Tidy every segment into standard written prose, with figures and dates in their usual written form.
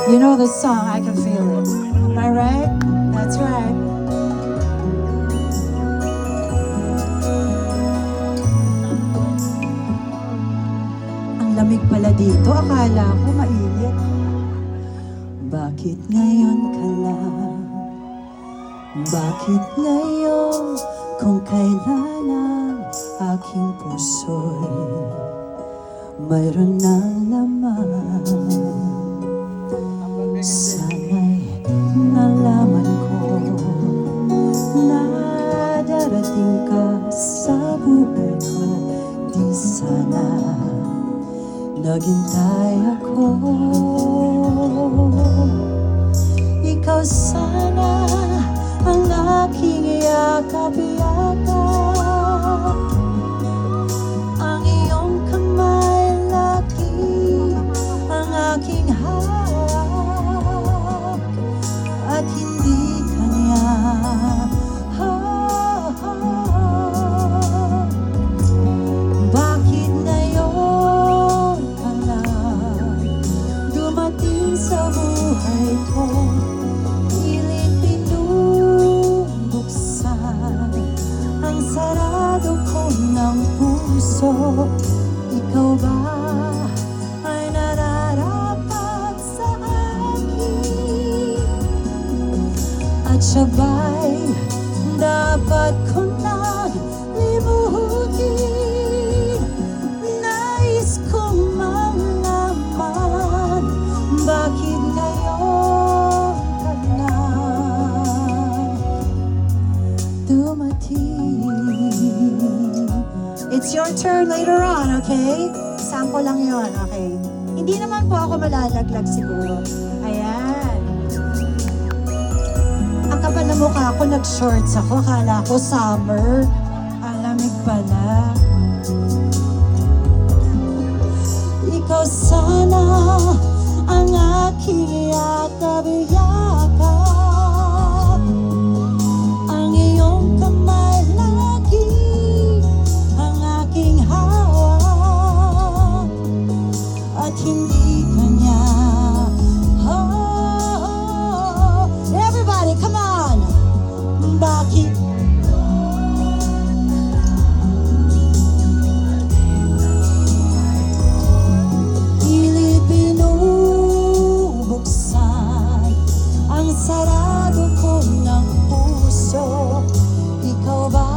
You know the song, I can feel it. Am I right? That's right. Ang lamig pala dito, akala ko mainit. Bakit ngayon ka lang? Bakit ngayon kung kailan ang aking puso'y mayroon ng laman? Sana'y nalaman ko na darating ka sa buhay ko. Di sana naghintay ako. Ikaw sana ang aking yakap-yakap. Ang iyong kamay lagi ang aking hawak. At hindi kanya bakit ngayon ka lang dumating sa buhay ko? Pilit pinubuksan ang sarado ko ng puso. Ikaw ba ay nararapat sa akin? At siya ba'y dapat ko nang limutin? Nais kong malaman bakit ngayon ka lang dumating. It's your turn later on, okay? Sample lang yon, okay? Hindi naman po ako malalaglag siguro. Ayan. Ang kapal na mukha ko, nag-shorts ako. Akala ko summer. Ang lamig pala. Ikaw sana ang aking yakap-yakap. Ang iyong kamay lagi ang aking hawak. At hindi kanya everybody, come on! Bakit? Pilit binubuksan ang sarado ko ng puso. Ikaw ba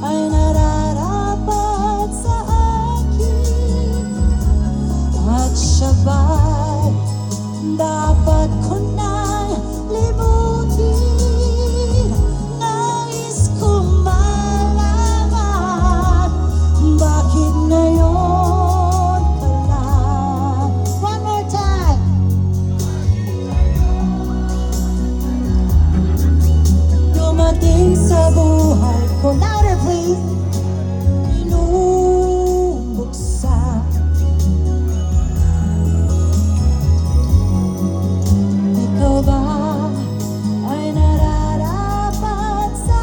ay nararapat sa akin? At siya ba'y dapat ko nang limutin? Nais ko malaman bakit ngayon ka lang. One more time. Dumating sa buhay ko. Louder please. Binubuksan ikaw ba ay nararapat sa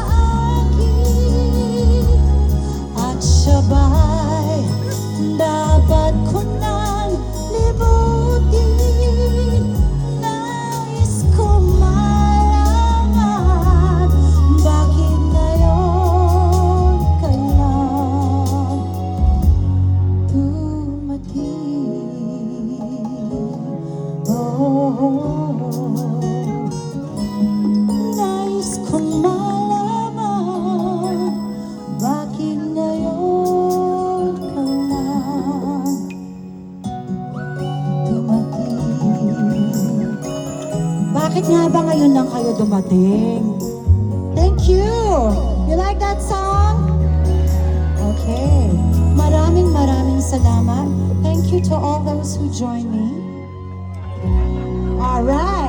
akin? At siya ba'y dapat ko nang limutin? Nais ko malaman bakit ngayon ka lang dumating. Nais kong malaman bakit ngayon ka lang dumating. Bakit nga ba ngayon lang kayo dumating? Thank you! You like that song? Okay. Maraming salamat. Thank you to all those who joined me. All right.